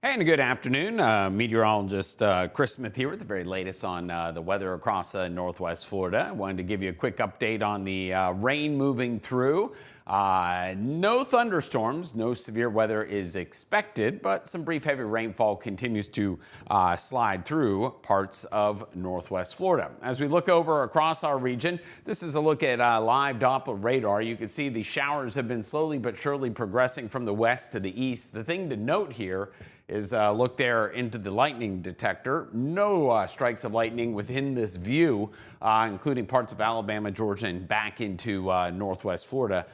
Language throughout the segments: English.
Hey, and good afternoon. Meteorologist Chris Smith here with the very latest on the weather across Northwest Florida. I wanted to give you a quick update on the rain moving through. No thunderstorms, no severe weather is expected, but some brief heavy rainfall continues to slide through parts of Northwest Florida. As we look over across our region, this is a look at live Doppler radar. You can see the showers have been slowly but surely progressing from the west to the east. The thing to note here is look there into the lightning detector. No strikes of lightning within this view, including parts of Alabama, Georgia, and back into Northwest Florida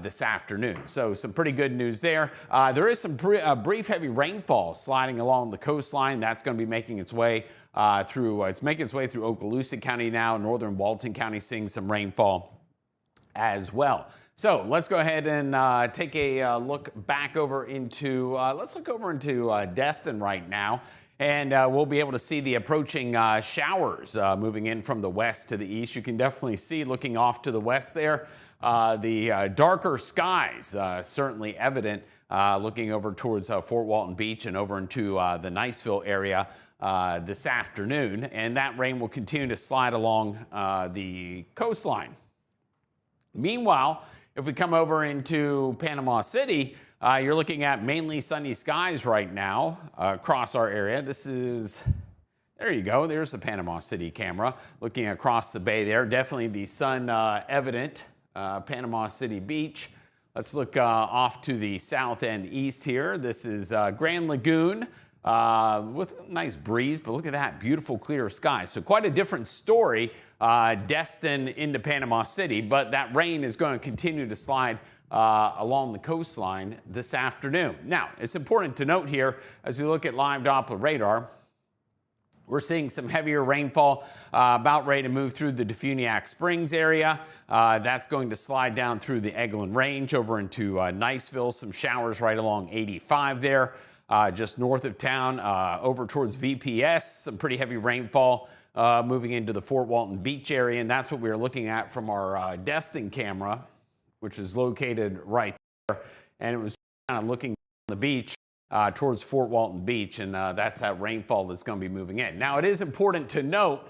this afternoon. So some pretty good news there. There is some brief heavy rainfall sliding along the coastline. That's going to be making its way through. It's making its way through Okaloosa County now. Northern Walton County seeing some rainfall as well. So let's go ahead and take a look back over into, let's look over into Destin right now. And we'll be able to see the approaching showers moving in from the west to the east. You can definitely see looking off to the west there, the darker skies certainly evident looking over towards Fort Walton Beach and over into the Niceville area this afternoon. And that rain will continue to slide along the coastline. Meanwhile, if we come over into Panama City, you're looking at mainly sunny skies right now across our area. This is, there you go. There's the Panama City camera looking across the bay there. Definitely the sun evident, Panama City Beach. Let's look off to the south and east here. This is Grand Lagoon with a nice breeze, but look at that beautiful clear sky. So quite a different story. Destin into Panama City, but that rain is going to continue to slide along the coastline this afternoon. Now, it's important to note here, as we look at live Doppler radar, we're seeing some heavier rainfall about ready to move through the Defuniak Springs area. That's going to slide down through the Eglin Range over into Niceville. Some showers right along 85 there, just north of town, over towards VPS. Some pretty heavy rainfall moving into the Fort Walton Beach area, and that's what we are looking at from our Destin camera, which is located right there, and it was kind of looking on the beach towards Fort Walton Beach, and that's that rainfall that's going to be moving in. Now, it is important to note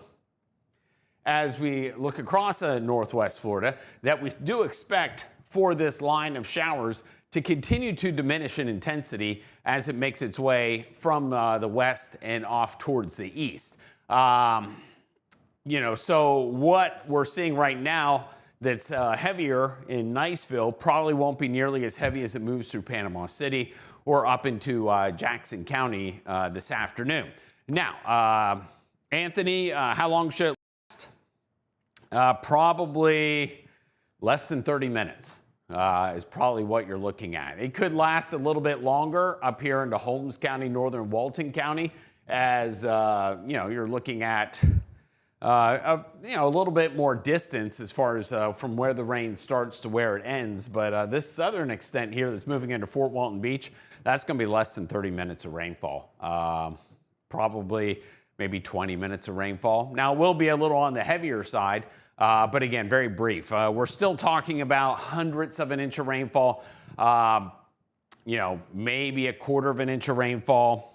as we look across Northwest Florida that we do expect for this line of showers to continue to diminish in intensity as it makes its way from the west and off towards the east. So what we're seeing right now that's heavier in Niceville probably won't be nearly as heavy as it moves through Panama City or up into Jackson County this afternoon. Now, Anthony, how long should it last? Probably less than 30 minutes is probably what you're looking at. It could last a little bit longer up here into Holmes County, Northern Walton County, as you're looking at a little bit more distance as far as from where the rain starts to where it ends. But this southern extent here that's moving into Fort Walton Beach, that's going to be less than 30 minutes of rainfall. Probably maybe 20 minutes of rainfall. Now, it will be a little on the heavier side, but again, very brief. We're still talking about hundredths of an inch of rainfall, maybe a quarter of an inch of rainfall.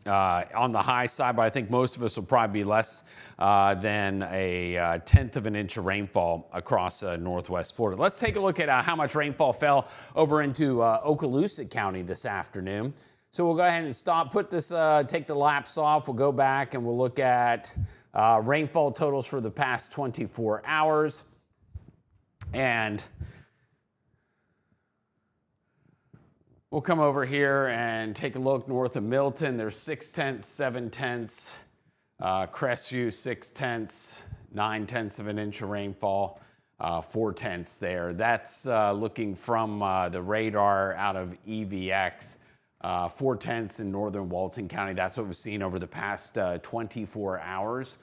On the high side, but I think most of us will probably be less than a tenth of an inch of rainfall across Northwest Florida. Let's take a look at how much rainfall fell over into Okaloosa County this afternoon. So we'll go ahead and put this, take the laps off. We'll go back and we'll look at rainfall totals for the past 24 hours. And we'll come over here and take a look north of Milton. There's 6/10, 7/10, Crestview 6/10, 9/10 of an inch of rainfall, 4/10 there. That's looking from the radar out of EVX. 4/10 in Northern Walton County. That's what we've seen over the past 24 hours.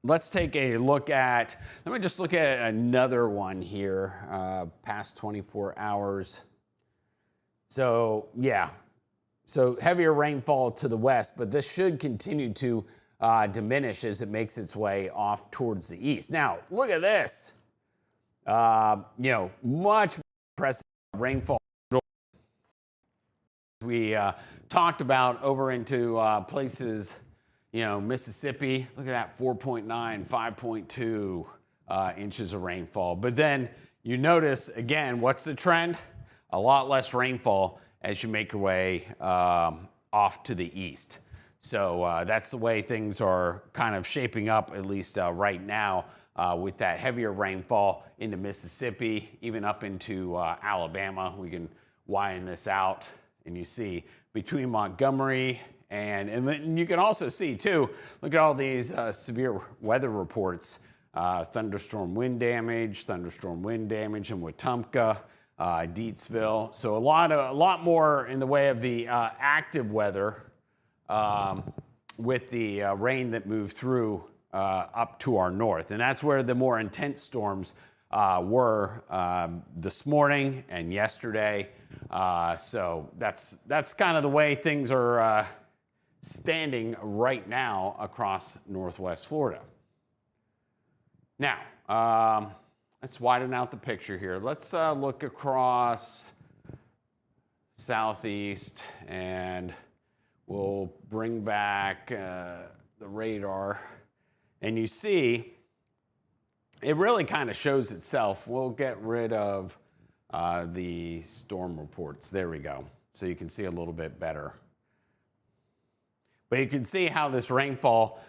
Let's take a look at, let me just look at another one here, past 24 hours. So, yeah, so heavier rainfall to the west, but this should continue to diminish as it makes its way off towards the east. Now, look at this. Much more impressive rainfall We talked about over into places, Mississippi. Look at that, 4.9, 5.2 inches of rainfall. But then you notice, again, what's the trend? A lot less rainfall as you make your way off to the east. So that's the way things are kind of shaping up, at least right now, with that heavier rainfall into Mississippi, even up into Alabama. We can widen this out, and you see between Montgomery and you can also see too, look at all these severe weather reports. Thunderstorm wind damage in Wetumpka, Deatsville. So a lot more in the way of the active weather with the rain that moved through up to our north. And that's where the more intense storms were this morning and yesterday. So that's kind of the way things are standing right now across Northwest Florida. Now, let's widen out the picture here. Let's look across southeast, and we'll bring back the radar. And you see, it really kind of shows itself. We'll get rid of the storm reports. There we go. So you can see a little bit better. But you can see how this rainfall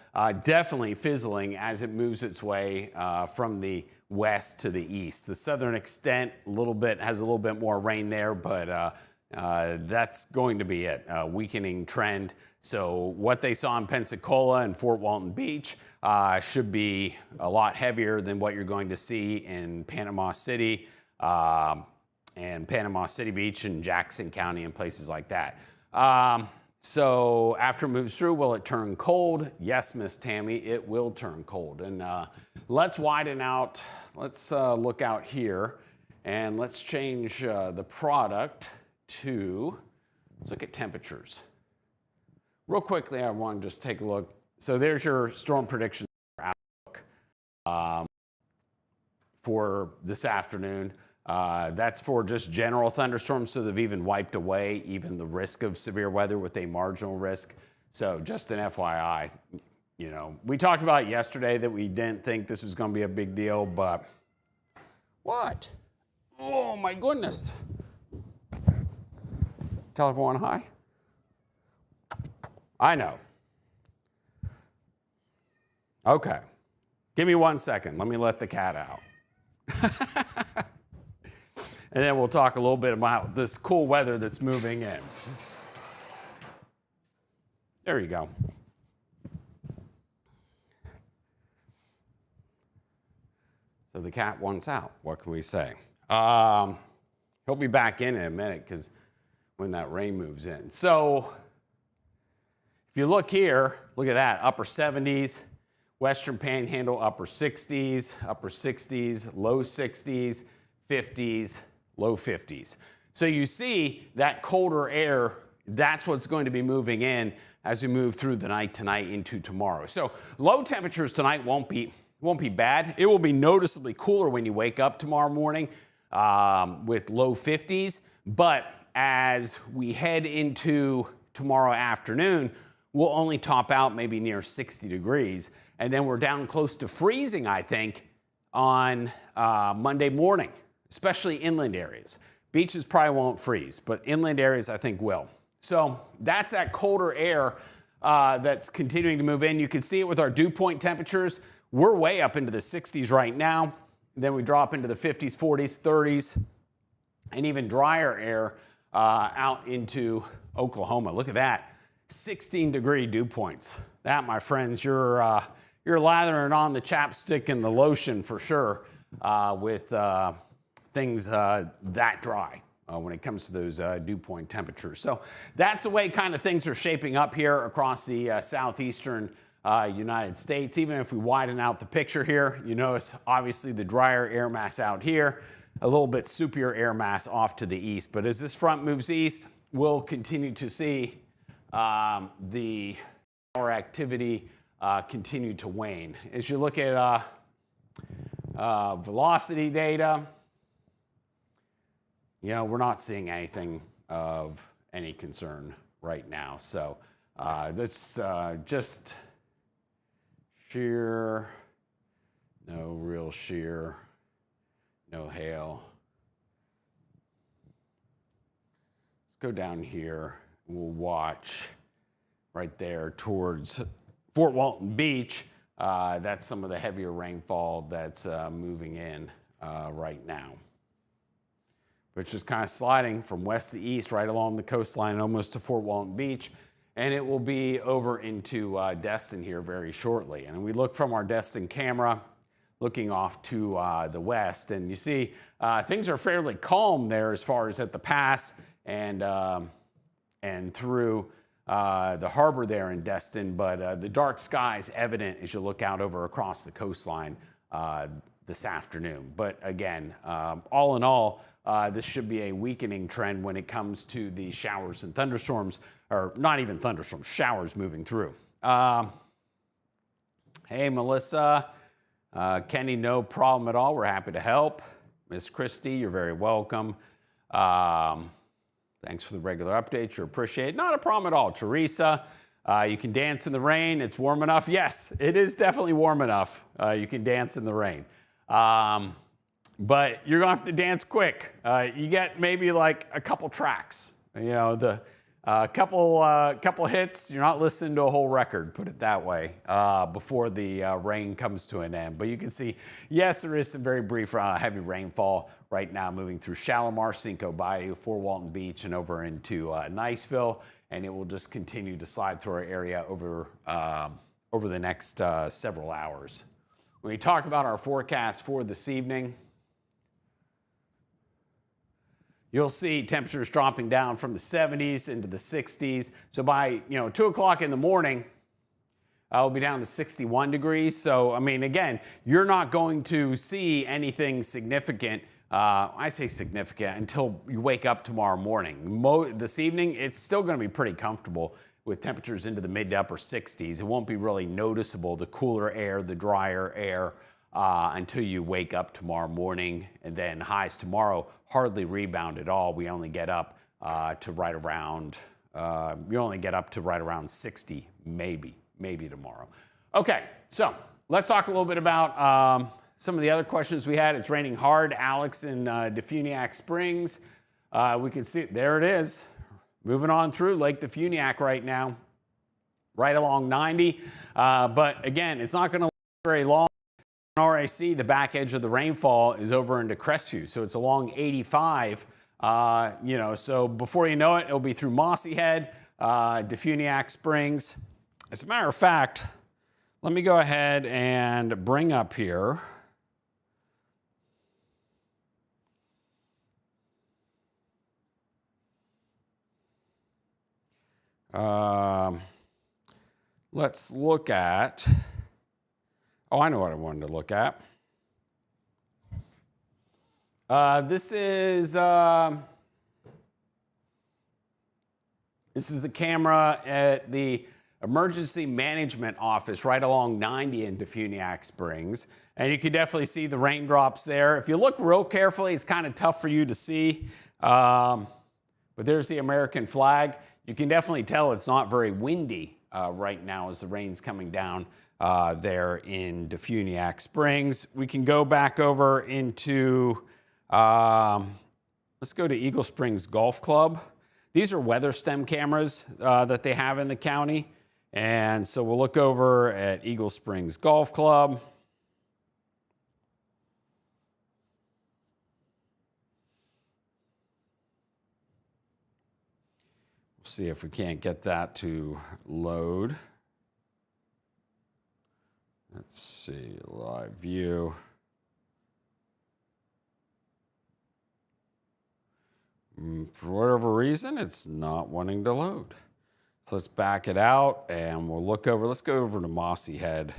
definitely fizzling as it moves its way from the west to the east. The southern extent has a little bit more rain there, but that's going to be it, a weakening trend. So what they saw in Pensacola and Fort Walton Beach should be a lot heavier than what you're going to see in Panama City and Panama City Beach and Jackson County and places like that. So after it moves through, will it turn cold? Yes, Miss Tammy, it will turn cold. And let's widen out. Let's look out here, and let's change the product to, let's look at temperatures. Real quickly, I want to just take a look. So there's your storm prediction outlook for this afternoon. That's for just general thunderstorms, so they've even wiped away even the risk of severe weather with a marginal risk. So just an FYI, we talked about it yesterday that we didn't think this was going to be a big deal, but what? Oh my goodness. Tell everyone hi. I know. Okay. Give me 1 second. Let me let the cat out. And then we'll talk a little bit about this cool weather that's moving in. There you go. So the cat wants out. What can we say? He'll be back in a minute because when that rain moves in. So if you look here, look at that, upper 70s, Western Panhandle, upper 60s, low 60s, 50s, low 50s. So you see that colder air, that's what's going to be moving in as we move through the night tonight into tomorrow. So low temperatures tonight won't be bad. It will be noticeably cooler when you wake up tomorrow morning with low 50s. But as we head into tomorrow afternoon, we'll only top out maybe near 60 degrees. And then we're down close to freezing, I think, on Monday morning, especially inland areas. Beaches probably won't freeze, but inland areas I think will. So that's that colder air that's continuing to move in. You can see it with our dew point temperatures. We're way up into the 60s right now. Then we drop into the 50s, 40s, 30s, and even drier air out into Oklahoma. Look at that, 16-degree dew points. That, my friends, you're lathering on the chapstick and the lotion for sure with things that dry when it comes to those dew point temperatures. So that's the way kind of things are shaping up here across the southeastern United States. Even if we widen out the picture here, you notice obviously the drier air mass out here, a little bit soupier air mass off to the east. But as this front moves east, we'll continue to see the shower activity continue to wane. As you look at velocity data, we're not seeing anything of any concern right now. So this just shear, no real shear, no hail. Let's go down here. We'll watch right there towards Fort Walton Beach. That's some of the heavier rainfall that's moving in right now. But it's just kind of sliding from west to east right along the coastline almost to Fort Walton Beach. And it will be over into Destin here very shortly. And we look from our Destin camera, looking off to the west, and you see things are fairly calm there as far as at the pass and through the harbor there in Destin, but the dark sky is evident as you look out over across the coastline this afternoon. But again, all in all, this should be a weakening trend when it comes to the showers and thunderstorms, or not even thunderstorms, showers moving through. Hey, Melissa. Kenny, no problem at all. We're happy to help. Miss Christie, you're very welcome. Thanks for the regular updates. You appreciate it. Not a problem at all. Teresa, you can dance in the rain. It's warm enough. Yes, it is definitely warm enough. You can dance in the rain. But you're going to have to dance quick. You get maybe like a couple tracks. You know, couple hits. You're not listening to a whole record, put it that way, before the rain comes to an end. But you can see, yes, there is some very brief heavy rainfall right now moving through Shalimar, Cinco Bayou, Fort Walton Beach, and over into Niceville. And it will just continue to slide through our area over the next several hours. When we talk about our forecast for this evening, you'll see temperatures dropping down from the 70s into the 60s. So by 2 o'clock in the morning, we'll be down to 61 degrees. So, I mean, again, you're not going to see anything significant. I say significant until you wake up tomorrow morning. This evening, it's still going to be pretty comfortable with temperatures into the mid to upper 60s. It won't be really noticeable, the cooler air, the drier air, until you wake up tomorrow morning. And then highs tomorrow hardly rebound at all. We only get up to right around 60, maybe tomorrow. Okay, so let's talk a little bit about some of the other questions we had. It's raining hard, Alex, in Defuniak Springs. We can see, there it is, moving on through Lake Defuniak right now, right along 90. But again, it's not going to last very long. RAC, the back edge of the rainfall is over into Crestview, so it's along 85. So before you know it, it'll be through Mossy Head, Defuniak Springs. As a matter of fact, let me go ahead and bring up here. Let's look at. Oh, I know what I wanted to look at. This is the camera at the Emergency Management Office right along 90 in Defuniak Springs. And you can definitely see the raindrops there. If you look real carefully, it's kind of tough for you to see. But there's the American flag. You can definitely tell it's not very windy right now as the rain's coming down there in Defuniak Springs. We can go back over into, let's go to Eagle Springs Golf Club. These are weather stem cameras that they have in the county. And so we'll look over at Eagle Springs Golf Club. We'll see if we can't get that to load. Let's see, live view. For whatever reason, it's not wanting to load. So let's back it out and we'll look over. Let's go over to Mossy Head.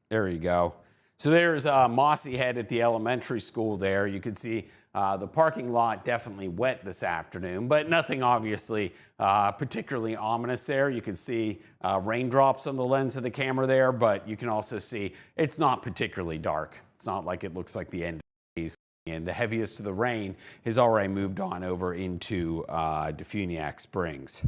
There you go. So there's Mossy Head at the elementary school there. You can see the parking lot definitely wet this afternoon, but nothing obviously particularly ominous there. You can see raindrops on the lens of the camera there, but you can also see it's not particularly dark. It's not like it looks like the end And the heaviest of the rain has already moved on over into Defuniak Springs.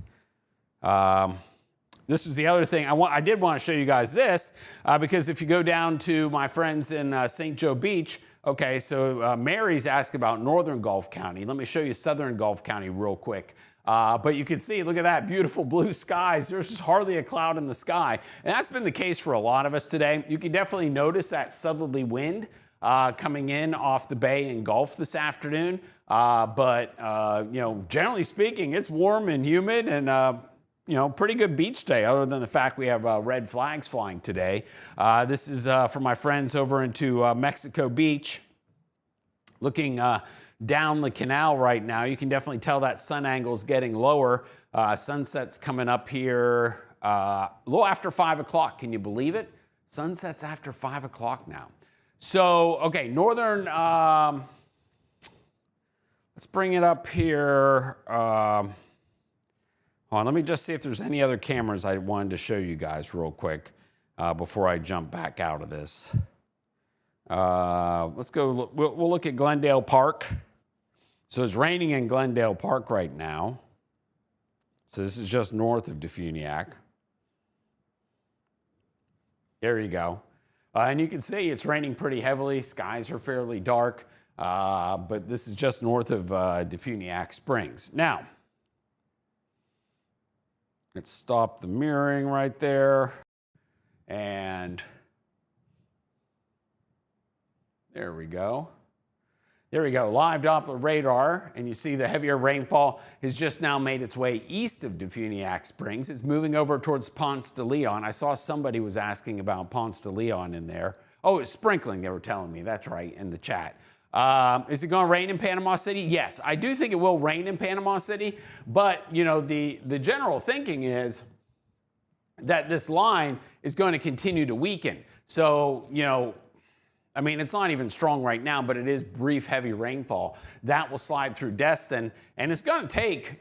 This was the other thing. I did want to show you guys this because if you go down to my friends in St. Joe Beach, okay, so Mary's asked about Northern Gulf County. Let me show you Southern Gulf County real quick. But you can see, look at that, beautiful blue skies. There's just hardly a cloud in the sky. And that's been the case for a lot of us today. You can definitely notice that southerly wind coming in off the bay and Gulf this afternoon. But you know, generally speaking, it's warm and humid and you know, pretty good beach day, other than the fact we have red flags flying today. This is for my friends over into Mexico Beach. Looking down the canal right now, you can definitely tell that sun angle is getting lower. Sunset's coming up here a little after 5 o'clock. Can you believe it? Sunset's after 5 o'clock now. So, okay, northern, let's bring it up here. Hold on, let me just see if there's any other cameras I wanted to show you guys real quick before I jump back out of this. Let's go, we'll look at Glendale Park. So it's raining in Glendale Park right now. So this is just north of Defuniak. There you go. And you can see it's raining pretty heavily. Skies are fairly dark, but this is just north of Defuniak Springs. Now, let's stop the mirroring right there. And there we go. There we go, live Doppler radar, and you see the heavier rainfall has just now made its way east of Defuniak Springs. It's moving over towards Ponce de Leon. I saw somebody was asking about Ponce de Leon in there. Oh, it's sprinkling, they were telling me. That's right, in the chat. Is it going to rain in Panama City? Yes, I do think it will rain in Panama City, but you know, the general thinking is that this line is going to continue to weaken. So, you know, I mean, it's not even strong right now, but it is brief, heavy rainfall. That will slide through Destin, and it's going to take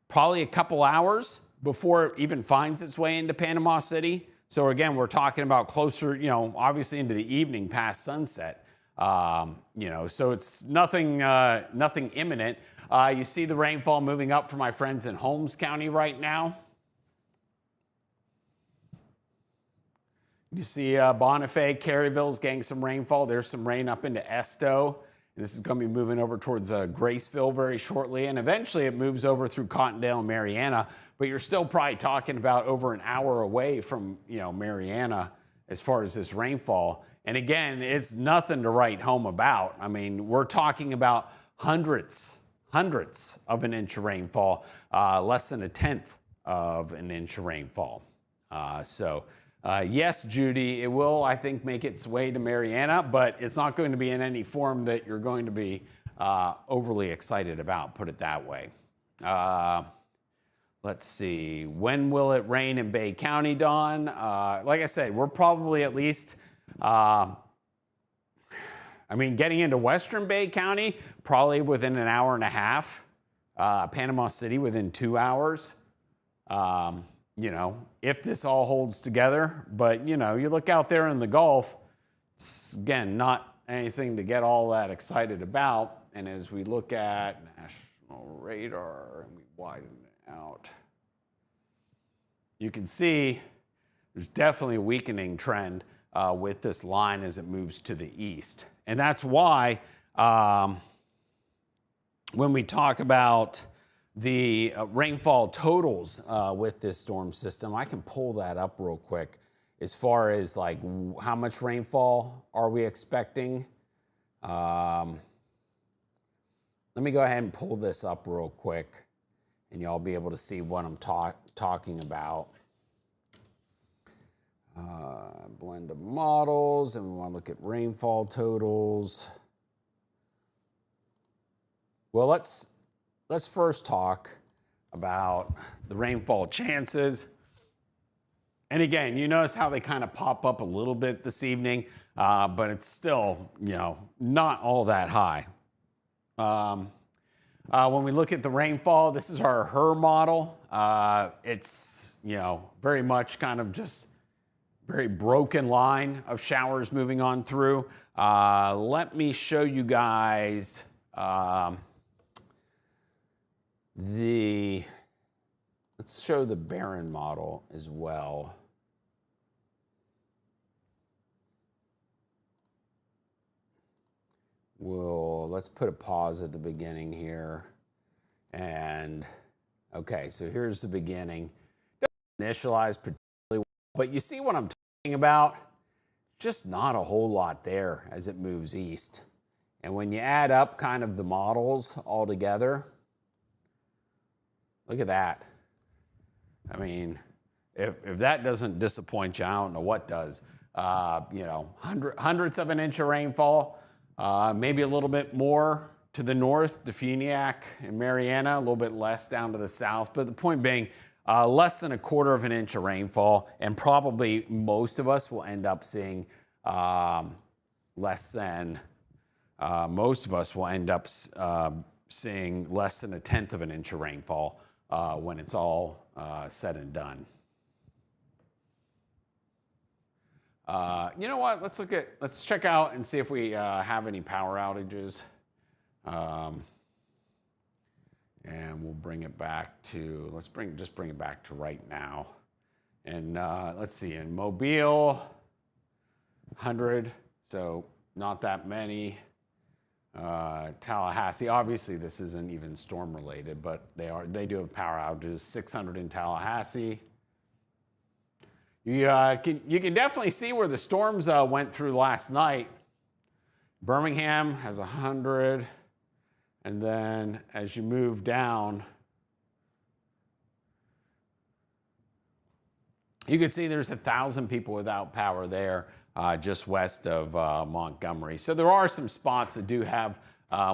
probably a couple hours before it even finds its way into Panama City. So again, we're talking about closer, you know, obviously into the evening past sunset. You know, so it's nothing, nothing imminent. You see the rainfall moving up for my friends in Holmes County right now. You see Bonifay, Caryville's getting some rainfall. There's some rain up into Esto. And this is going to be moving over towards Graceville very shortly. And eventually it moves over through Cottondale and Mariana. But you're still probably talking about over an hour away from, you know, Mariana as far as this rainfall. And again, it's nothing to write home about. I mean, we're talking about hundreds of an inch of rainfall, less than a tenth of an inch of rainfall. Yes, Judy, it will, I think, make its way to Mariana, but it's not going to be in any form that you're going to be overly excited about, put it that way. Let's see, when will it rain in Bay County, Dawn? Like I said, we're probably at least, I mean, getting into Western Bay County, probably within an hour and a half. Panama City within 2 hours. You know, if this all holds together, but you know, you look out there in the Gulf, it's again, not anything to get all that excited about. And as we look at national radar and we widen it out, you can see there's definitely a weakening trend with this line as it moves to the east. And that's why when we talk about the rainfall totals with this storm system, I can pull that up real quick as far as like how much rainfall are we expecting. Let me go ahead and pull this up real quick and y'all be able to see what I'm talking about. Blend of models, and we want to look at rainfall totals. Well, let's first talk about the rainfall chances. And again, you notice how they kind of pop up a little bit this evening, but it's still, you know, not all that high. When we look at the rainfall, this is our HER model. It's, you know, very much kind of just very broken line of showers moving on through. Let me show you guys let's show the Barron model as well. Let's put a pause at the beginning here. And okay, so here's the beginning. Doesn't initialize particularly well, but you see what I'm talking about? Just not a whole lot there as it moves east. And when you add up kind of the models all together, look at that. I mean, if that doesn't disappoint you, I don't know what does. You know, hundredths of an inch of rainfall, maybe a little bit more to the north, Defuniak and Mariana, a little bit less down to the south. But the point being, less than a quarter of an inch of rainfall, and probably most of us will end up seeing most of us will end up seeing less than a tenth of an inch of rainfall when it's all said and done. You know what? Let's check out and see if we have any power outages. And we'll bring it back to, just bring it back to right now. And let's see, in Mobile, 100, so not that many. Tallahassee, obviously this isn't even storm related, but they do have power outages, 600 in Tallahassee. You can definitely see where the storms went through last night. Birmingham has 100, and then as you move down, you can see there's 1,000 people without power there, just west of Montgomery. So there are some spots that do have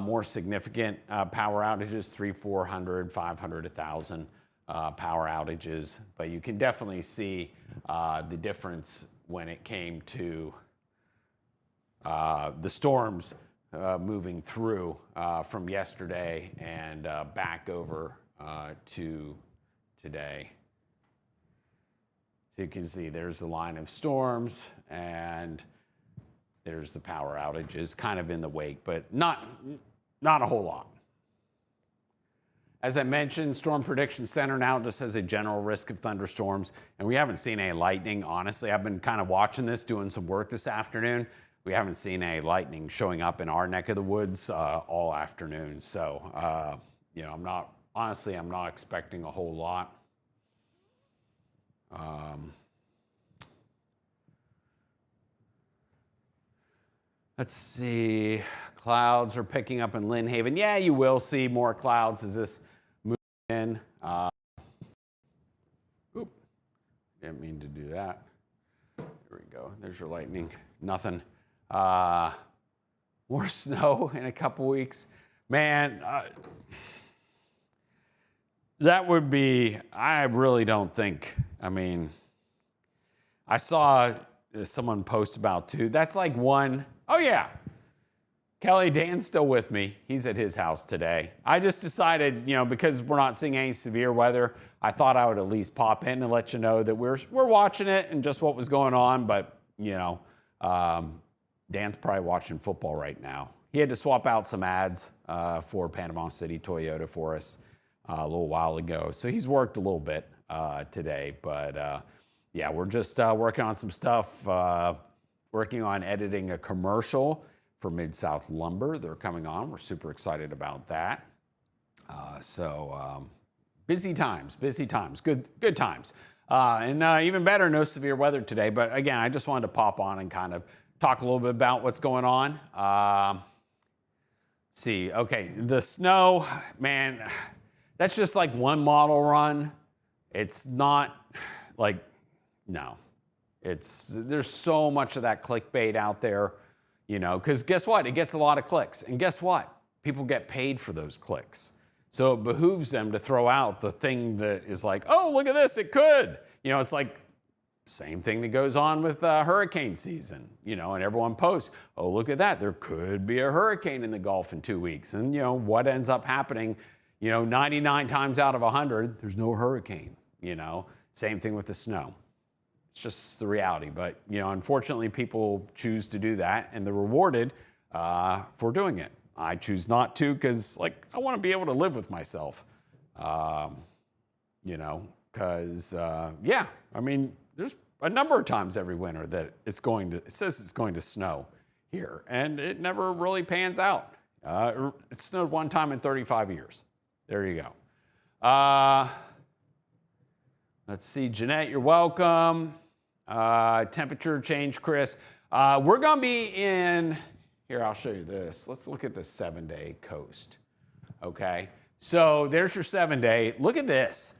more significant power outages, 300, 400, 500, 1,000 power outages. But you can definitely see the difference when it came to the storms moving through from yesterday and back over to today. So you can see there's the line of storms and there's the power outages kind of in the wake, but not a whole lot. As I mentioned, Storm Prediction Center now just has a general risk of thunderstorms, and we haven't seen any lightning. Honestly, I've been kind of watching this, doing some work this afternoon. We haven't seen any lightning showing up in our neck of the woods all afternoon. So, you know, I'm not expecting a whole lot. Let's see, clouds are picking up in Lynn Haven. Yeah, you will see more clouds as this moves in. Oop, didn't mean to do that. There we go, there's your lightning, nothing. More snow in a couple weeks. Man, that would be, I really don't think, I mean, I saw someone post about too. That's like one, oh yeah, Kelly, Dan's still with me. He's at his house today. I just decided, you know, because we're not seeing any severe weather, I thought I would at least pop in and let you know that we're watching it and just what was going on. But, you know, Dan's probably watching football right now. He had to swap out some ads for Panama City Toyota for us a little while ago. So he's worked a little bit today, but yeah, we're just working on some stuff, working on editing a commercial for Mid-South Lumber. They're coming on. We're super excited about that. Busy times, good times. And even better, no severe weather today. But again, I just wanted to pop on and kind of talk a little bit about what's going on. See, okay, the snow, man, that's just like one model run. It's not like, no. There's so much of that clickbait out there, you know, because guess what? It gets a lot of clicks. And guess what? People get paid for those clicks. So it behooves them to throw out the thing that is like, oh, look at this, it could. You know, it's like same thing that goes on with hurricane season, you know, and everyone posts, oh, look at that. There could be a hurricane in the Gulf in 2 weeks. And, you know, what ends up happening, you know, 99 times out of 100, there's no hurricane, you know. Same thing with the snow. It's just the reality. But, unfortunately, people choose to do that, and they're rewarded for doing it. I choose not to because, I want to be able to live with myself. Because, there's a number of times every winter that it says it's going to snow here, and it never really pans out. It snowed one time in 35 years. There you go. Let's see, Jeanette, you're welcome. Temperature change, Chris. We're going to be in, here, I'll show you this. Let's look at the 7-day coast. Okay, so there's your 7-day. Look at this.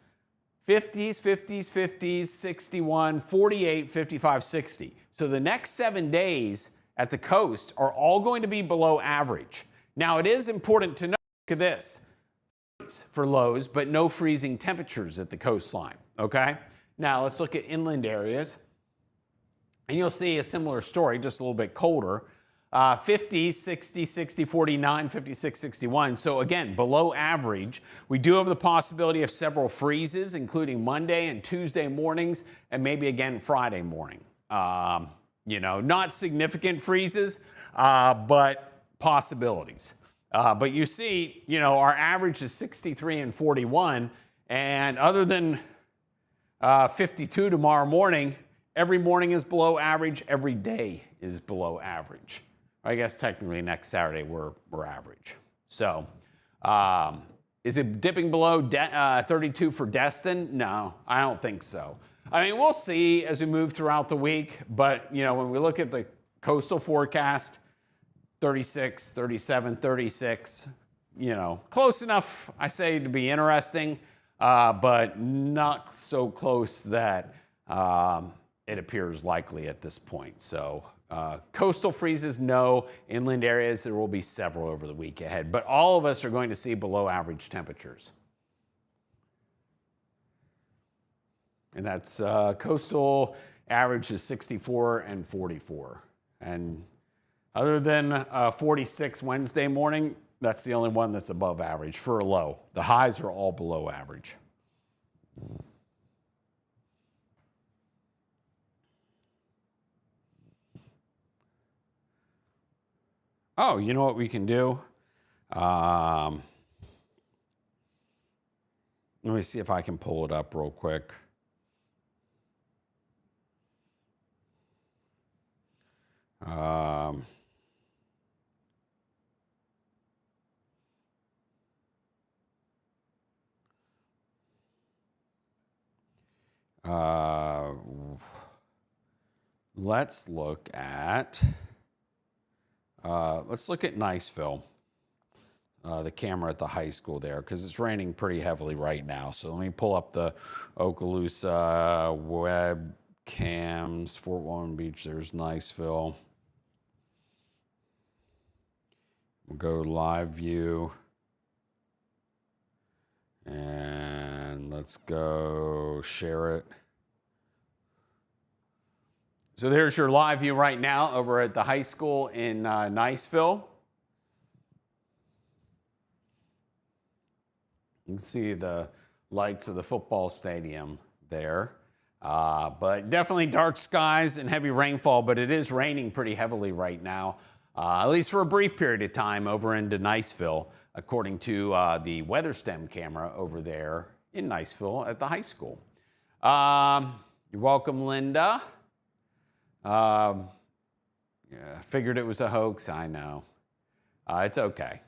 50s, 50s, 50s, 61, 48, 55, 60. So the next 7 days at the coast are all going to be below average. Now, it is important to note, look at this, for lows, but no freezing temperatures at the coastline, okay? Now, let's look at inland areas, and you'll see a similar story, just a little bit colder. 50, 60, 60, 49, 56, 61. So again, below average. We do have the possibility of several freezes, including Monday and Tuesday mornings, and maybe again Friday morning. Not significant freezes, but possibilities. But you see, our average is 63 and 41, and other than 52 tomorrow morning, every morning is below average, every day is below average. I guess technically next Saturday we're average. So, is it dipping below 32 for Destin? No, I don't think so. I mean, we'll see as we move throughout the week, but when we look at the coastal forecast, 36, 37, 36, close enough, I say, to be interesting, but not so close that it appears likely at this point. So coastal freezes, no. Inland areas, there will be several over the week ahead, but all of us are going to see below average temperatures. And that's coastal average is 64 and 44. And other than 46 Wednesday morning, that's the only one that's above average for a low. The highs are all below average. Oh, you know what we can do? Let me see if I can pull it up real quick. Let's look at Niceville, the camera at the high school there, because it's raining pretty heavily right now. So let me pull up the Okaloosa webcams, Fort Walton Beach. There's Niceville. We'll go live view. And let's go share it. So there's your live view right now over at the high school in Niceville. You can see the lights of the football stadium there. But definitely dark skies and heavy rainfall, but it is raining pretty heavily right now, at least for a brief period of time over into Niceville, according to the weather stem camera over there in Niceville at the high school. You're welcome, Linda. Yeah, figured it was a hoax. I know. It's okay.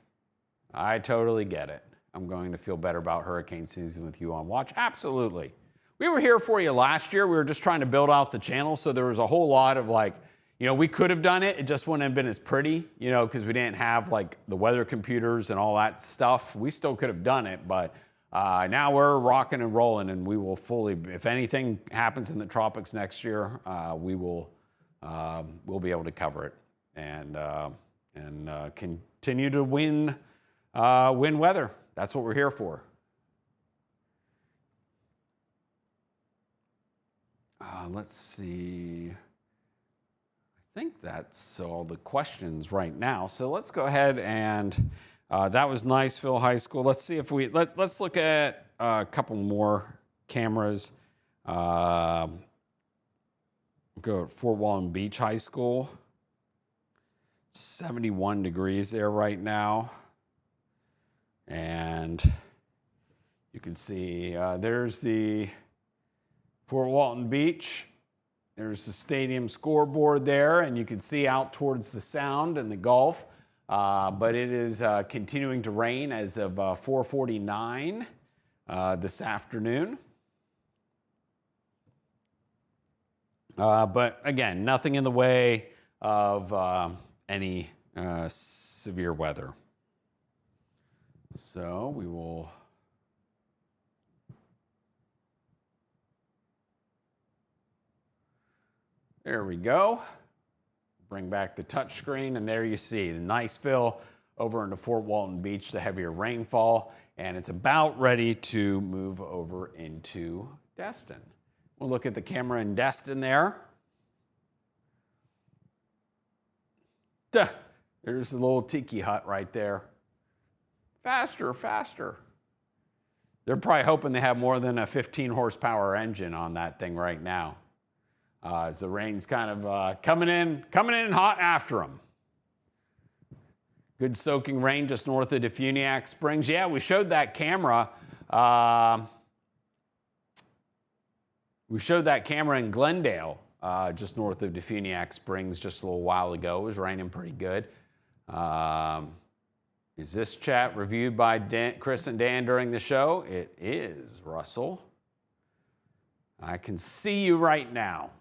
I totally get it. I'm going to feel better about hurricane season with you on watch. Absolutely. We were here for you last year. We were just trying to build out the channel, so there was a whole lot of we could have done it. It just wouldn't have been as pretty, because we didn't have the weather computers and all that stuff. We still could have done it, but now we're rocking and rolling, and we will fully, if anything happens in the tropics next year, we'll be able to cover it and continue to win weather. That's what we're here for. Let's see. I think that's all the questions right now. So let's go ahead and that was Niceville High School. Let's see if let's look at a couple more cameras. Go to Fort Walton Beach High School. 71 degrees there right now. And you can see there's the Fort Walton Beach. There's the stadium scoreboard there, and you can see out towards the Sound and the Gulf. But it is continuing to rain as of 4:49 this afternoon. But again, nothing in the way of any severe weather. So we will there we go. Bring back the touchscreen, and there you see the nice fill over into Fort Walton Beach, the heavier rainfall, and it's about ready to move over into Destin. We'll look at the camera in Destin there. Duh. There's the little tiki hut right there. Faster, faster. They're probably hoping they have more than a 15 horsepower engine on that thing right now. As the rain's kind of coming in hot after them. Good soaking rain just north of Defuniak Springs. Yeah, we showed that camera. We showed that camera in Glendale, just north of Defuniak Springs, just a little while ago. It was raining pretty good. Is this chat reviewed by Chris and Dan during the show? It is, Russell. I can see you right now.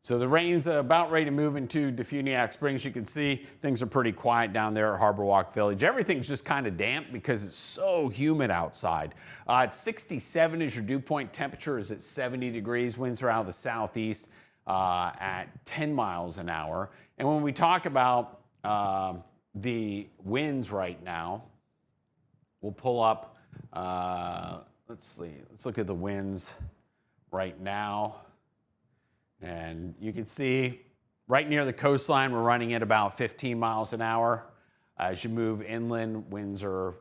So the rain's about ready to move into Defuniak Springs. You can see things are pretty quiet down there at Harbor Walk Village. Everything's just kind of damp because it's so humid outside. It's 67 is your dew point. Temperature is at 70 degrees. Winds are out of the southeast at 10 miles an hour. And when we talk about the winds right now, we'll pull up, let's see, let's look at the winds right now. And you can see right near the coastline, we're running at about 15 miles an hour. As you move inland, winds are,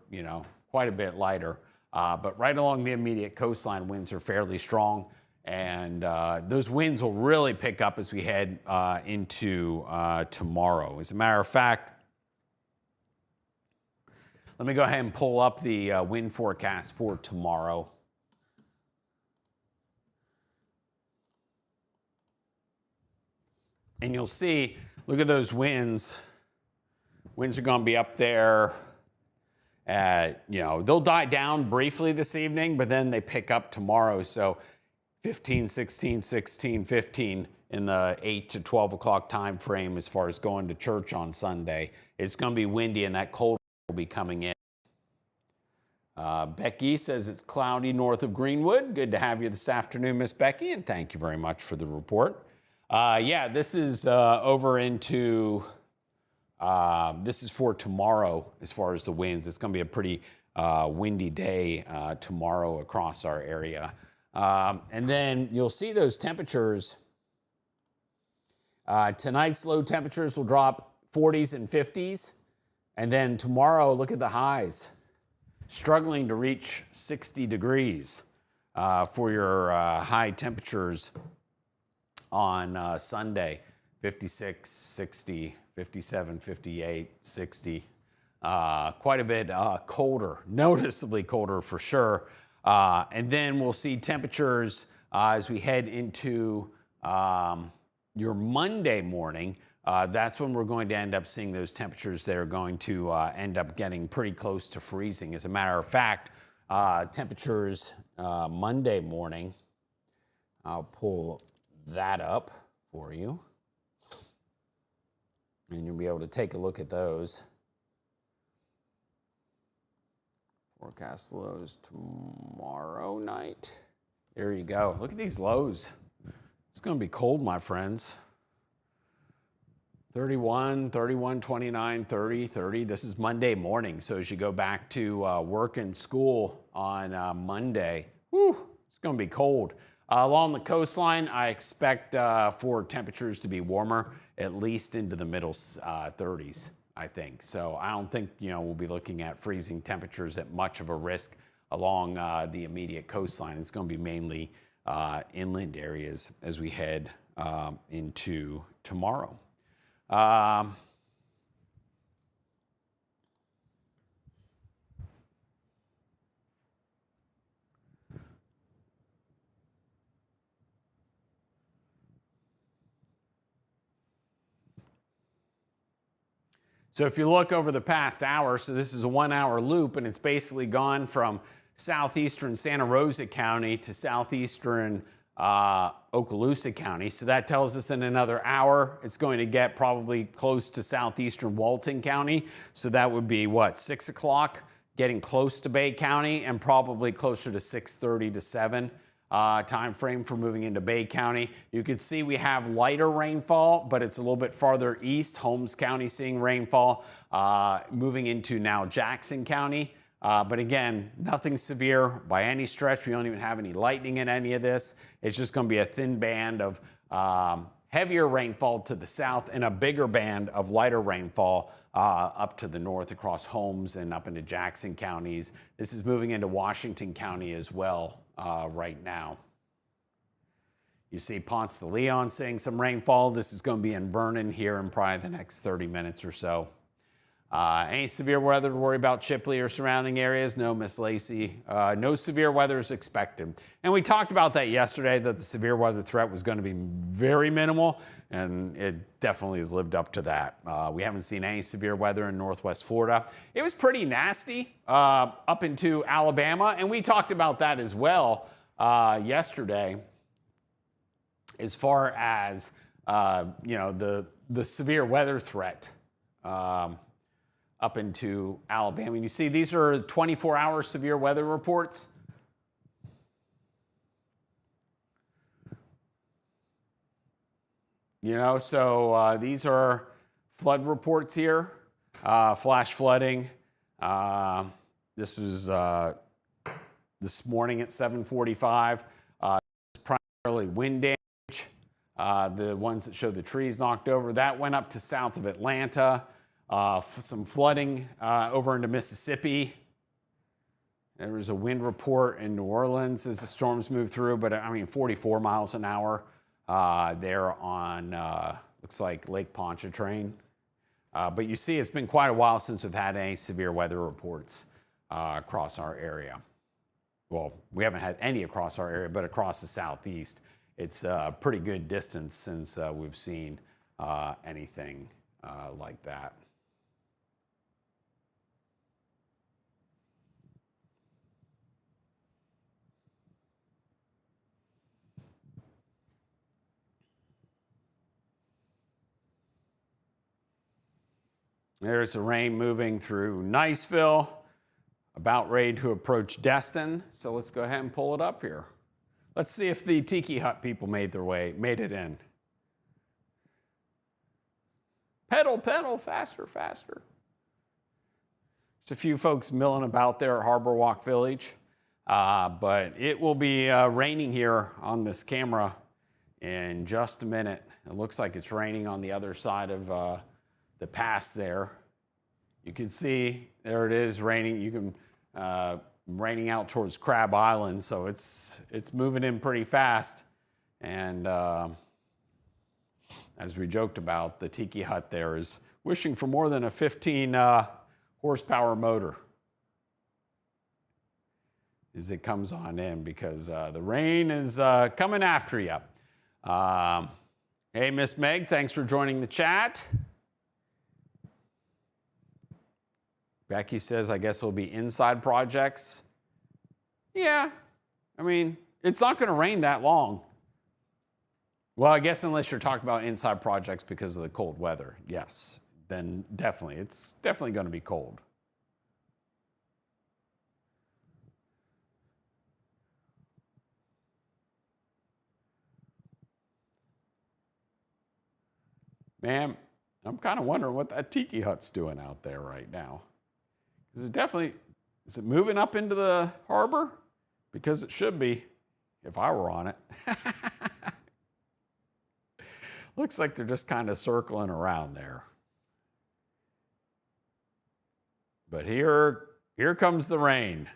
quite a bit lighter. But right along the immediate coastline, winds are fairly strong. And those winds will really pick up as we head into tomorrow. As a matter of fact, let me go ahead and pull up the wind forecast for tomorrow. And you'll see, look at those winds. Winds are going to be up there at, they'll die down briefly this evening, but then they pick up tomorrow. So 15, 16, 16, 15 in the 8 to 12 o'clock time frame as far as going to church on Sunday. It's going to be windy, and that cold will be coming in. Becky says it's cloudy north of Greenwood. Good to have you this afternoon, Miss Becky, and thank you very much for the report. Yeah, this is over into, this is for tomorrow as far as the winds. It's going to be a pretty windy day tomorrow across our area. And then you'll see those temperatures. Tonight's low temperatures will drop 40s and 50s. And then tomorrow, look at the highs. Struggling to reach 60 degrees for your high temperatures on Sunday. 56, 60, 57, 58, 60. Quite a bit colder, noticeably colder for sure. And then we'll see temperatures as we head into your Monday morning. That's when we're going to end up seeing those temperatures that are going to end up getting pretty close to freezing. As a matter of fact, temperatures Monday morning, I'll pull that up for you. And you'll be able to take a look at those. Forecast lows tomorrow night. There you go. Look at these lows. It's going to be cold, my friends. 31, 31, 29, 30, 30. This is Monday morning. So as you go back to work and school on Monday, it's going to be cold. Along the coastline, I expect for temperatures to be warmer, at least into the middle 30s, I think. So I don't think, we'll be looking at freezing temperatures at much of a risk along the immediate coastline. It's going to be mainly inland areas as we head into tomorrow. Um, So if you look over the past hour, so this is a 1 hour loop, and it's basically gone from southeastern Santa Rosa County to southeastern Okaloosa County. So that tells us in another hour, it's going to get probably close to southeastern Walton County. So that would be what, 6 o'clock, getting close to Bay County, and probably closer to 6:30 to 7. Time frame for moving into Bay County. You can see we have lighter rainfall, but it's a little bit farther east. Holmes County seeing rainfall, moving into now Jackson County. But again, nothing severe by any stretch. We don't even have any lightning in any of this. It's just going to be a thin band of heavier rainfall to the south and a bigger band of lighter rainfall up to the north across Holmes and up into Jackson counties. This is moving into Washington County as well right now. You see Ponce de Leon seeing some rainfall. This is going to be in Vernon here in probably the next 30 minutes or so. Any severe weather to worry about Chipley or surrounding areas? No, Miss Lacey. No severe weather is expected. And we talked about that yesterday, that the severe weather threat was going to be very minimal, and it definitely has lived up to that. We haven't seen any severe weather in Northwest Florida. It was pretty nasty up into Alabama, and we talked about that as well yesterday, as far as the severe weather threat. Up into Alabama. And you see, these are 24-hour severe weather reports. So these are flood reports here, flash flooding. This was this morning at 7:45. Primarily wind damage. The ones that show the trees knocked over, that went up to south of Atlanta. Some flooding over into Mississippi. There was a wind report in New Orleans as the storms moved through, but 44 miles an hour there on, looks like Lake Pontchartrain. But you see, it's been quite a while since we've had any severe weather reports across our area. Well, we haven't had any across our area, but across the southeast, it's a pretty good distance since we've seen anything like that. There's the rain moving through Niceville, about ready to approach Destin. So let's go ahead and pull it up here. Let's see if the Tiki Hut people made it in. Pedal, pedal, faster, faster. There's a few folks milling about there at Harbor Walk Village, but it will be raining here on this camera in just a minute. It looks like it's raining on the other side of the pass there. You can see there it is raining. You can raining out towards Crab Island, so it's moving in pretty fast. And as we joked about, the Tiki Hut there is wishing for more than a 15 horsepower motor as it comes on in, because the rain is coming after you. Hey, Miss Meg, thanks for joining the chat. Becky says, I guess it'll be inside projects. Yeah, it's not going to rain that long. Well, I guess unless you're talking about inside projects because of the cold weather. Yes, then definitely. It's definitely going to be cold. Man, I'm kind of wondering what that Tiki Hut's doing out there right now. Is it moving up into the harbor? Because it should be, if I were on it. Looks like they're just kind of circling around there. But here comes the rain.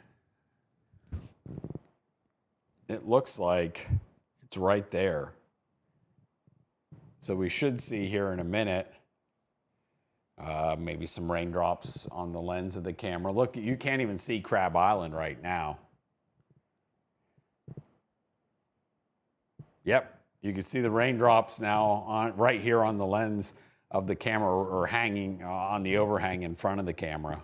it looks like it's right there. So we should see here in a minute, maybe some raindrops on the lens of the camera. Look, you can't even see Crab Island right now. Yep, you can see the raindrops now on right here on the lens of the camera, or hanging on the overhang in front of the camera.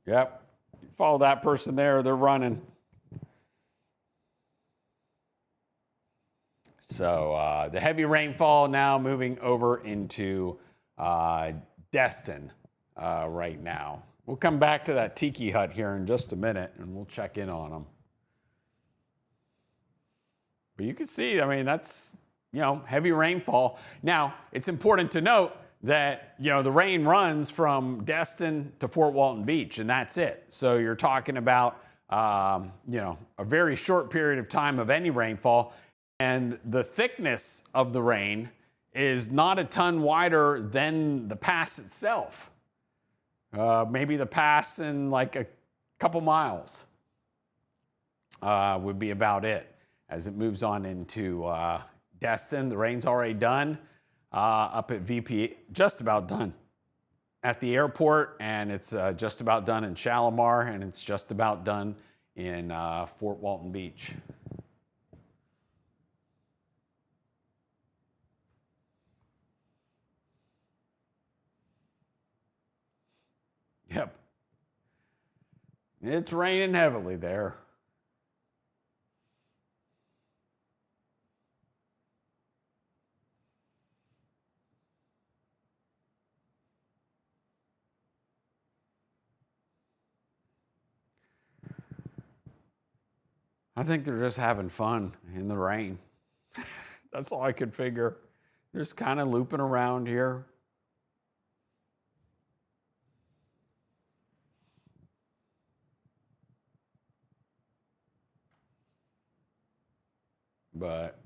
Yep, follow that person there, they're running. So the heavy rainfall now moving over into Destin right now. We'll come back to that tiki hut here in just a minute, and we'll check in on them. But you can see, I mean, that's, heavy rainfall. Now, it's important to note that, the rain runs from Destin to Fort Walton Beach, and that's it. So you're talking about, a very short period of time of any rainfall. And the thickness of the rain is not a ton wider than the pass itself. Maybe the pass in like a couple miles would be about it. As it moves on into Destin, the rain's already done up at VP, just about done at the airport, and it's just about done in Shalimar, and it's just about done in Fort Walton Beach. Yep. It's raining heavily there. I think they're just having fun in the rain. That's all I could figure. They're just kind of looping around here. But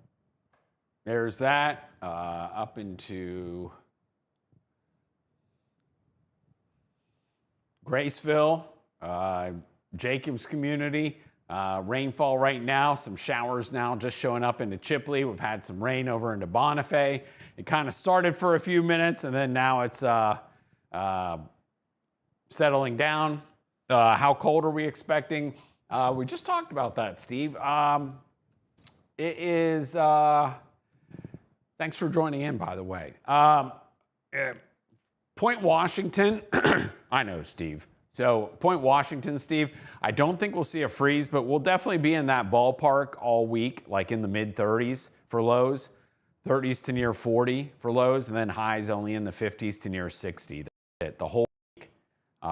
there's that up into Graceville, Jacobs community. Rainfall right now, some showers now just showing up into Chipley. We've had some rain over into Bonifay. It kind of started for a few minutes, and then now it's settling down. How cold are we expecting? We just talked about that, Steve. It is, thanks for joining in, by the way. Point Washington, I know, Steve. So Point Washington, Steve, I don't think we'll see a freeze, but we'll definitely be in that ballpark all week, like in the mid-30s for lows, 30s to near 40 for lows, and then highs only in the 50s to near 60. That's it, the whole week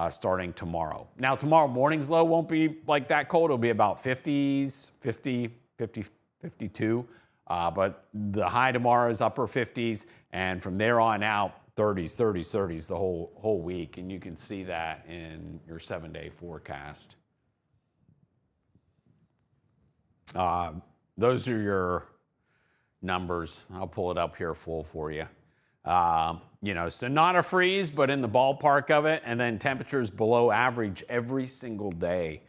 starting tomorrow. Now, tomorrow morning's low won't be like that cold. It'll be about 50s, 50, 50, 52. But the high tomorrow is upper 50s, and from there on out, 30s, 30s, 30s the whole week, and you can see that in your 7-day forecast. Those are your numbers. I'll pull it up here full for you. So not a freeze, but in the ballpark of it, and then temperatures below average every single day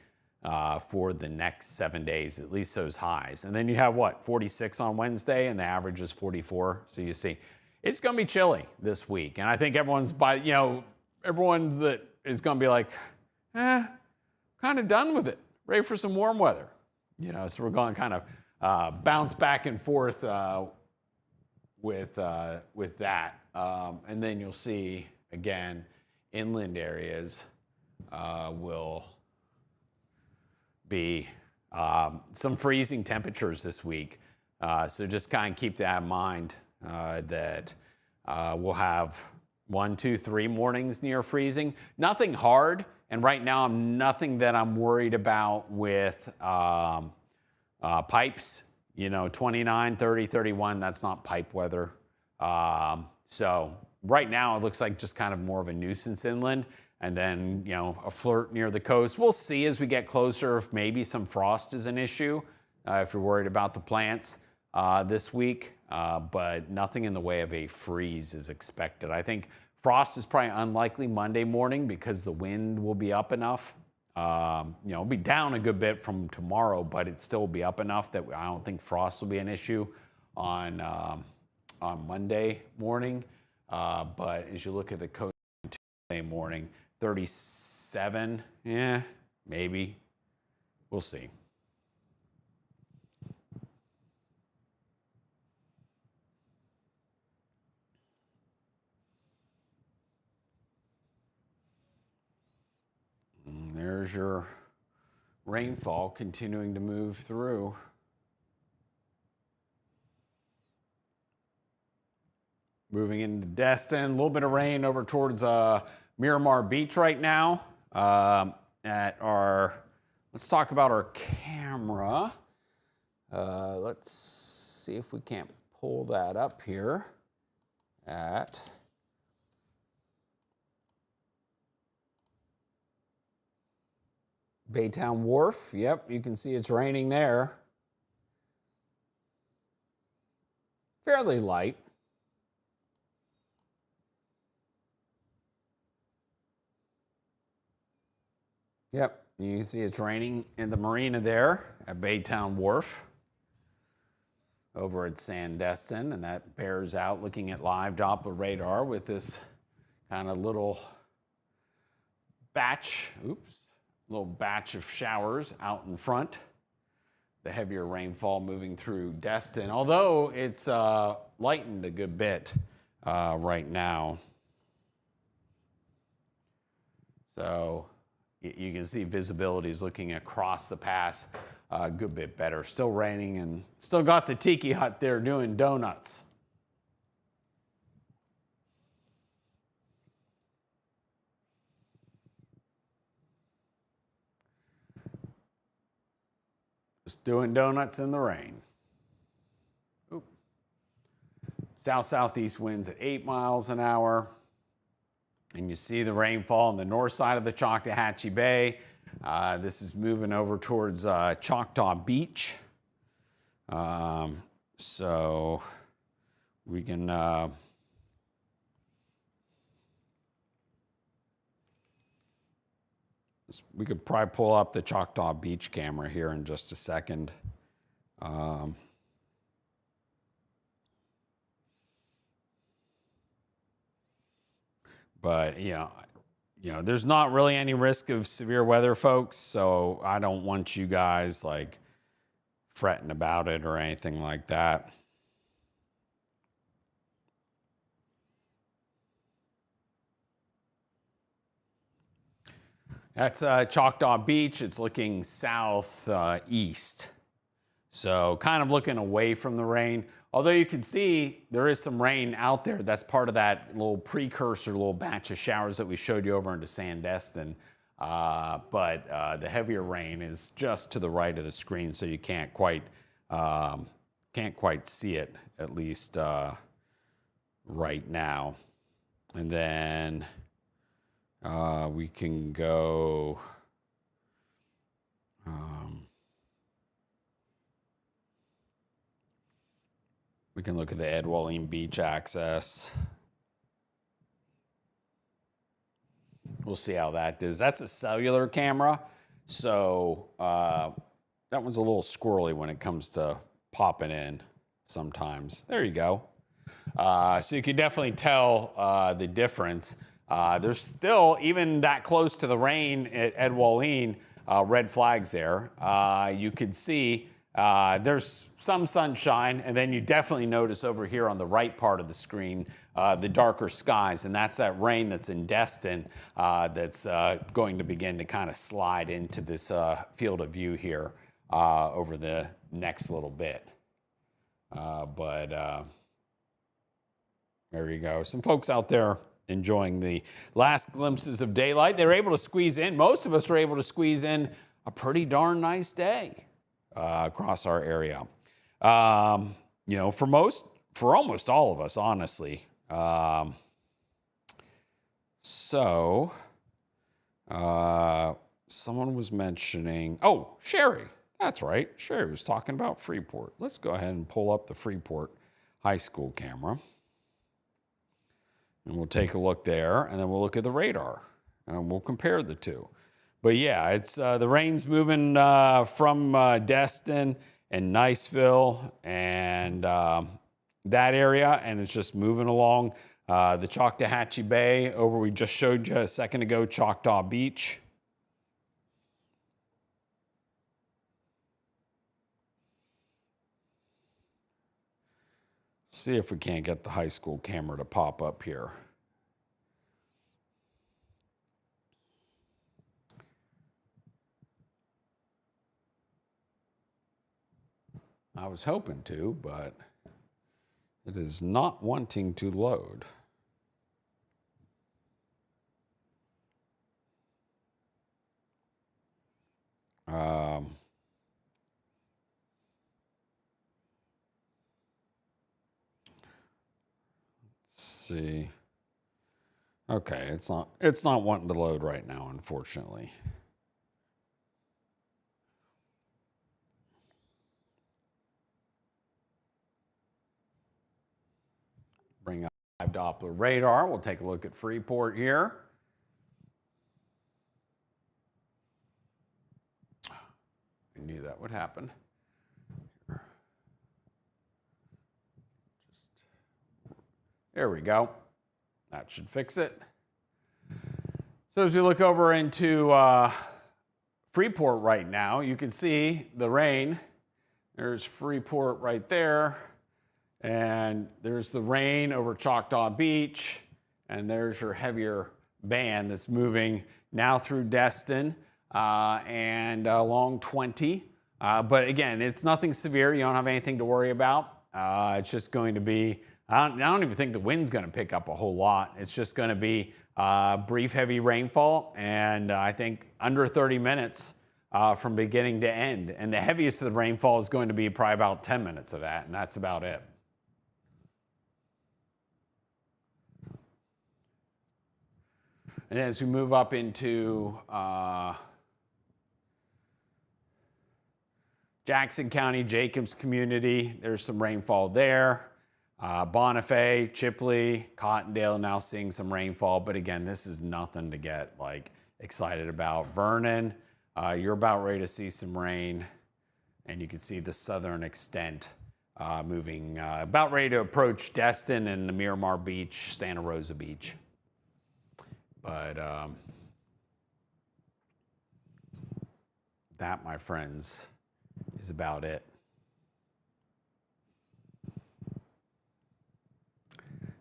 for the next 7 days, at least those highs. And then you have 46 on Wednesday, and the average is 44. So you see, it's going to be chilly this week. And I think everyone that is going to be like, kind of done with it, ready for some warm weather. So we're going to kind of bounce back and forth with that. And then you'll see, again, inland areas will be some freezing temperatures this week. So just kind of keep that in mind. That we'll have 1, 2, 3 mornings near freezing. Nothing hard, and right now nothing that I'm worried about with pipes. 29, 30, 31, that's not pipe weather. So right now it looks like just kind of more of a nuisance inland, and then a flirt near the coast. We'll see as we get closer if maybe some frost is an issue, if you're worried about the plants this week. But nothing in the way of a freeze is expected. I think frost is probably unlikely Monday morning because the wind will be up enough It'll be down a good bit from tomorrow, but it still will be up enough that I don't think frost will be an issue on Monday morning. But as you look at the coast Tuesday morning, 37, yeah, maybe. We'll see. And there's your rainfall continuing to move through. Moving into Destin, a little bit of rain over towards Miramar Beach right now. Let's talk about our camera. Let's see if we can't pull that up here at Baytown Wharf. Yep, you can see it's raining there. Fairly light. Yep, you can see it's raining in the marina there at Baytown Wharf over at Sandestin, and that bears out looking at live Doppler radar with this kind of little batch of showers out in front. The heavier rainfall moving through Destin, although it's lightened a good bit right now. So you can see visibility is looking across the pass a good bit better. Still raining and still got the tiki hut there doing donuts. Just doing donuts in the rain. Oop. South-southeast winds at 8 miles an hour. And you see the rainfall on the north side of the Choctawhatchee Bay. This is moving over towards Choctaw Beach. So we can we could probably pull up the Choctaw Beach camera here in just a second. But there's not really any risk of severe weather, folks. So I don't want you guys like fretting about it or anything like that. That's Choctaw Beach. It's looking southeast. So kind of looking away from the rain. Although you can see there is some rain out there. That's part of that little precursor, little batch of showers that we showed you over into Sandestin. But the heavier rain is just to the right of the screen, so you can't quite see it, at least right now. And then we can go. We can look at the Ed Walleen Beach access. We'll see how that does. That's a cellular camera, so that one's a little squirrely when it comes to popping in sometimes. There you go. So you can definitely tell the difference. There's still, even that close to the rain at Ed Walleen, red flags there. You could see there's some sunshine, and then you definitely notice over here on the right part of the screen the darker skies, and that's that rain that's in Destin that's going to begin to kind of slide into this field of view here over the next little bit. But there you go. Some folks out there enjoying the last glimpses of daylight. They were able to squeeze in. Most of us were able to squeeze in a pretty darn nice day across our area. For almost all of us, honestly. Someone was mentioning, Sherry. That's right. Sherry was talking about Freeport. Let's go ahead and pull up the Freeport High School camera. And we'll take a look there, and then we'll look at the radar, and we'll compare the two. But yeah, it's the rain's moving from Destin and Niceville and that area, and it's just moving along the Choctawhatchee Bay over. We just showed you a second ago, Choctaw Beach. See if we can't get the high school camera to pop up here. I was hoping to, but it is not wanting to load. Let's see. Okay, it's not wanting to load right now, unfortunately. Bring up live Doppler radar. We'll take a look at Freeport here. I knew that would happen. There we go. That should fix it. So as we look over into Freeport right now, you can see the rain. There's Freeport right there. And there's the rain over Choctaw Beach. And there's your heavier band that's moving now through Destin and along 20. But again, it's nothing severe. You don't have anything to worry about. It's just going to be, I don't even think the wind's going to pick up a whole lot. It's just going to be brief heavy rainfall, and I think under 30 minutes from beginning to end. And the heaviest of the rainfall is going to be probably about 10 minutes of that, and that's about it. And as we move up into Jackson County, Jacobs community, there's some rainfall there. Bonifay, Chipley, Cottondale now seeing some rainfall, but again, this is nothing to get like excited about. Vernon, you're about ready to see some rain, and you can see the southern extent moving, about ready to approach Destin and the Miramar Beach, Santa Rosa Beach. But that, my friends, is about it.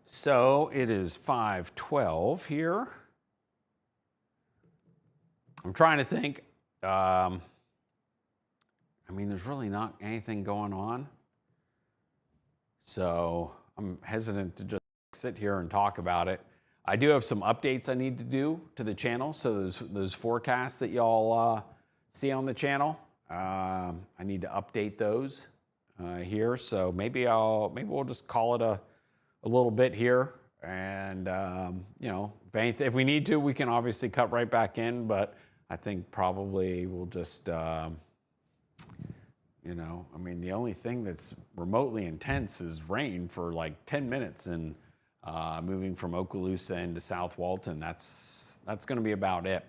So it is 5:12 here. I'm trying to think. I mean, there's really not anything going on. So I'm hesitant to just sit here and talk about it. I do have some updates I need to do to the channel. So those forecasts that y'all see on the channel, I need to update those here. So maybe we'll just call it a little bit here, and you know, if we need to, we can obviously cut right back in. But I think probably we'll just, you know, I mean, the only thing that's remotely intense is rain for like 10 minutes and moving from Okaloosa into South Walton. That's going to be about it.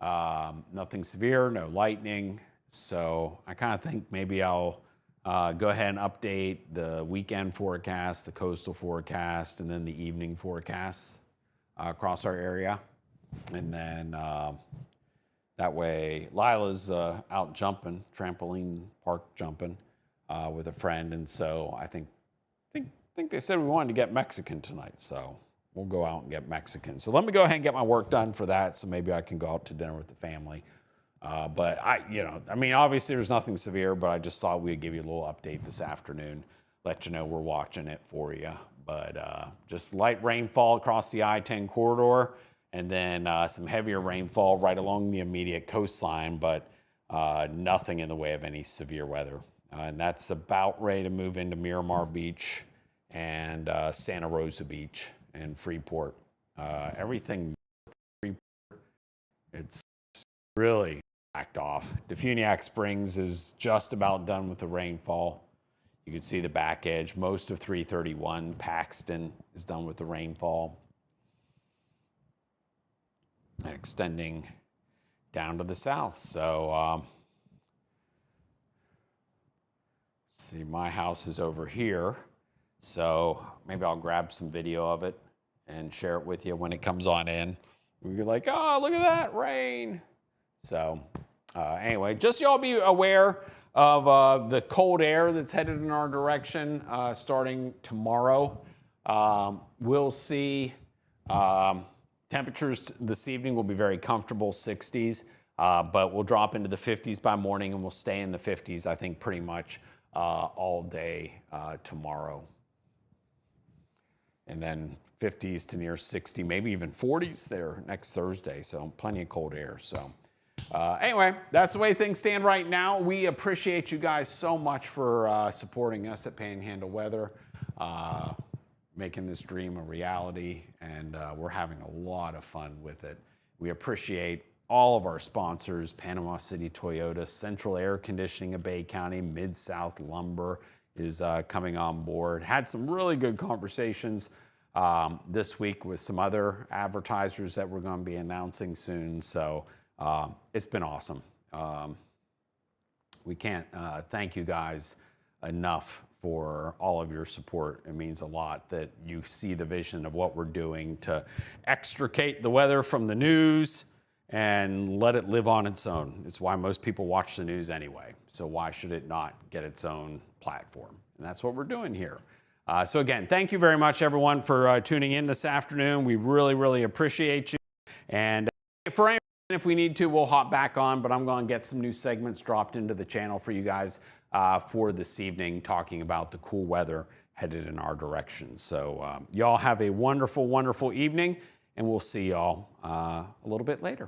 Nothing severe, no lightning. So I kind of think maybe I'll go ahead and update the weekend forecast, the coastal forecast, and then the evening forecasts across our area. And then that way, Lila's out jumping, trampoline park jumping with a friend. And so I think they said we wanted to get Mexican tonight. So we'll go out and get Mexican. So let me go ahead and get my work done for that. So maybe I can go out to dinner with the family. But I mean, obviously there's nothing severe, but I just thought we'd give you a little update this afternoon, let you know we're watching it for you. But just light rainfall across the I-10 corridor, and then some heavier rainfall right along the immediate coastline, but nothing in the way of any severe weather. And that's about ready to move into Miramar Beach and Santa Rosa Beach and Freeport. Everything, it's really backed off. Defuniak Springs is just about done with the rainfall. You can see the back edge. Most of 331. Paxton is done with the rainfall. And extending down to the south. So see, my house is over here. So maybe I'll grab some video of it and share it with you when it comes on in. You're like, oh, look at that rain. So anyway, just y'all be aware of the cold air that's headed in our direction starting tomorrow. We'll see temperatures this evening will be very comfortable, 60s, but we'll drop into the 50s by morning and we'll stay in the 50s, I think, pretty much all day tomorrow. And then 50s to near 60, maybe even 40s there next Thursday. So plenty of cold air. So anyway, that's the way things stand right now. We appreciate you guys so much for supporting us at Panhandle Weather, making this dream a reality, and we're having a lot of fun with it. We appreciate all of our sponsors: Panama City Toyota, Central Air Conditioning of Bay County, Mid-South Lumber is coming on board. Had some really good conversations this week with some other advertisers that we're going to be announcing soon. So it's been awesome. We can't thank you guys enough for all of your support. It means a lot that you see the vision of what we're doing to extricate the weather from the news and let it live on its own. It's why most people watch the news anyway. So why should it not get its own platform? And that's what we're doing here. So again, thank you very much, everyone, for tuning in this afternoon. We really, really appreciate you. And for any reason, if we need to, we'll hop back on, but I'm going to get some new segments dropped into the channel for you guys for this evening, talking about the cool weather headed in our direction. So y'all have a wonderful, wonderful evening, and we'll see y'all a little bit later.